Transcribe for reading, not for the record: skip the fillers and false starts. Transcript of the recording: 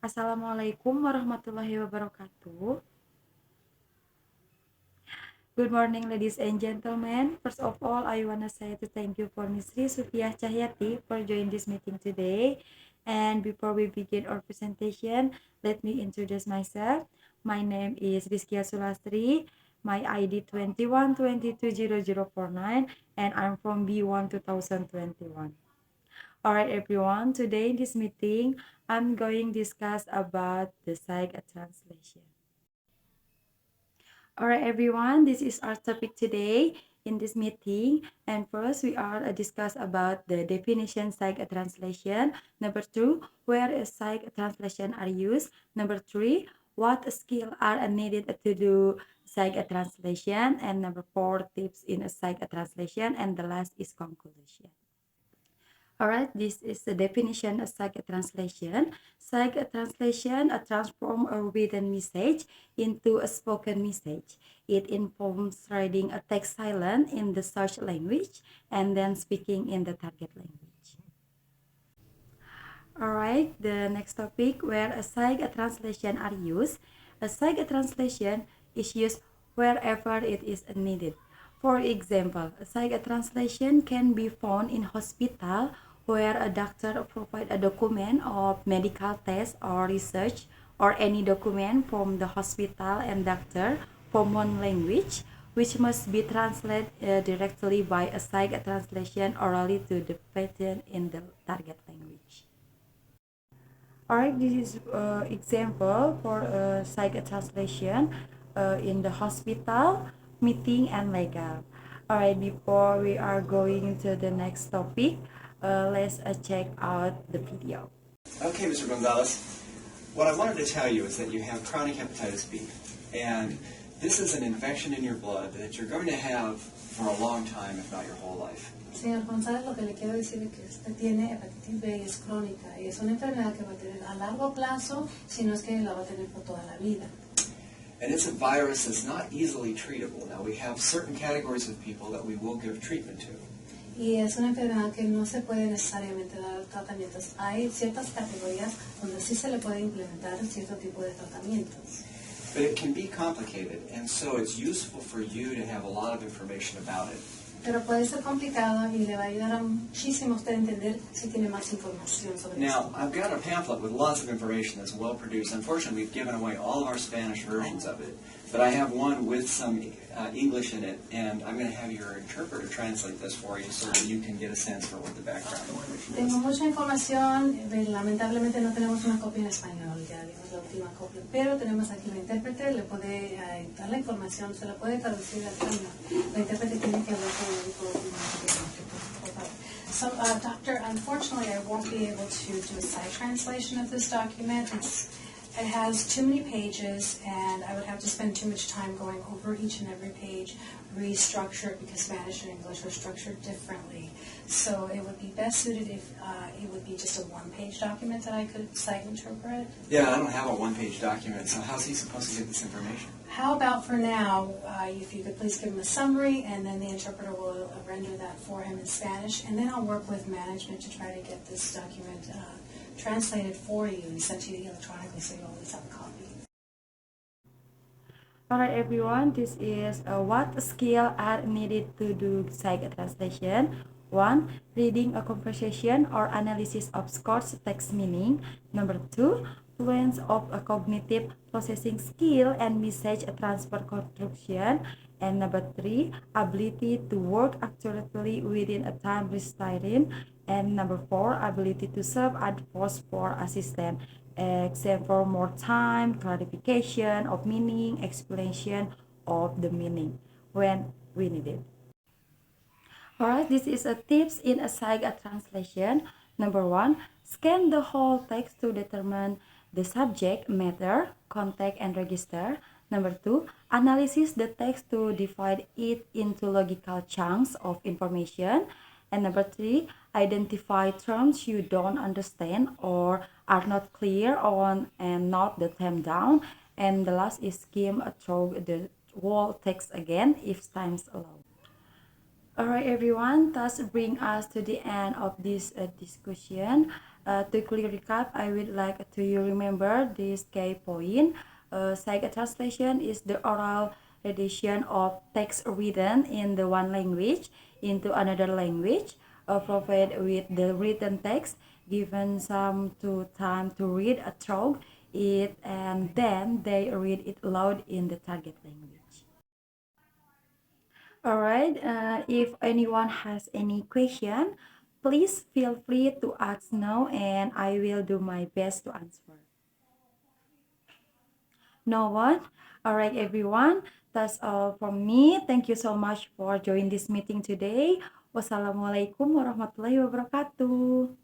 Assalamualaikum warahmatullahi wabarakatuh. Good morning, ladies and gentlemen. First of all, I want to say to thank you for Ms. Sri Supiah Cahyati for joining this meeting today. And before we begin our presentation, let me introduce myself. My name is Rizkia Sulastri. My ID 21220049, and I'm from B1 2021. Alright everyone, today in this meeting, I'm going to discuss about the psych translation. Alright everyone, this is our topic today in this meeting. And first, we are discuss about the definition psych translation. Number 2, where a psych translation are used. Number 3, what skill are needed to do psych translation. And number 4, tips in a psych translation. And the last is conclusion. Alright, this is the definition of psych translation. Psych translation transforms a written message into a spoken message. It involves reading a text silent in the search language and then speaking in the target language. Alright, the next topic, where a psych translation are used. A psych translation is used wherever it is needed. For example, a psych translation can be found in hospital where a doctor provides a document of medical test or research, or any document from the hospital and doctor from one language, which must be translated directly by a psych translation orally to the patient in the target language. Alright, this is example for a psych translation in the hospital, meeting, and legal. Alright, before we are going into the next topic, let's check out the video. Okay, Mr. Gonzalez, what I wanted to tell you is that you have chronic hepatitis B, and this is an infection in your blood that you're going to have for a long time, if not your whole life. Señor González, lo que le quiero decir es que usted tiene hepatitis B y es crónica y es una enfermedad que va a tener a largo plazo, si no es que la va a tener por toda la vida. And it's a virus that's not easily treatable. Now, we have certain categories of people that we will give treatment to. Y es una enfermedad que no se puede necesariamente dar tratamientos. Hay ciertas categorías donde sí se le puede implementar cierto tipo de tratamientos. But it can be complicated, and so it's useful for you to have a lot of information about it. Pero puede ser complicado y le va a ayudar muchísimo a usted a entender si tiene más información sobre Now, eso. I've got a pamphlet with lots of information that's well produced. Unfortunately, we've given away all of our Spanish versions of it, but I have one with some English in it, and I'm going to have your interpreter translate this for you so that you can get a sense for what the background information Tengo is. mucha información, lamentablemente no tenemos una copia en español, ya dimos la última copia, pero tenemos aquí la intérprete, le puede dar la información, se la puede traducir al español. La intérprete tiene que hablar con el médico. So, doctor, unfortunately I won't be able to do a side translation of this document. It has too many pages, and I would have to spend too much time going over each and every page, restructure it, because Spanish and English are structured differently. So it would be best suited if it would be just a one-page document that I could sight interpret. Yeah, I don't have a one-page document, so how's he supposed to get this information? How about for now, if you could please give him a summary, and then the interpreter will render that for him in Spanish, and then I'll work with management to try to get this document translated for you and sent to you electronically, so you always have a copy. Alright everyone, this is what skill are needed to do psych translation. 1. Reading a conversation or analysis of scores text meaning. Number 2. Fluence of a cognitive processing skill and message transfer construction. And number 3. Ability to work accurately within a time restraint. And number 4. Ability to serve as force for assistant, except for more time, clarification of meaning, explanation of the meaning when we need it. Alright, this is a tips in a psych translation. Number 1, scan the whole text to determine the subject, matter, context, and register. Number 2, analysis the text to divide it into logical chunks of information. And number 3, identify terms you don't understand or are not clear on and note the them down. And the last is skim through the whole text again if time's allowed. Alright, everyone, thus bring us to the end of this discussion. To quickly recap, I would like to you remember this key point. Psych translation is the oral edition of text written in the one language into another language, provided with the written text, given some to time to read through it, and then they read it aloud in the target language. All right. If anyone has any question, please feel free to ask now, and I will do my best to answer. No one? All right, everyone. That's all from me. Thank you so much for joining this meeting today. Wassalamualaikum warahmatullahi wabarakatuh.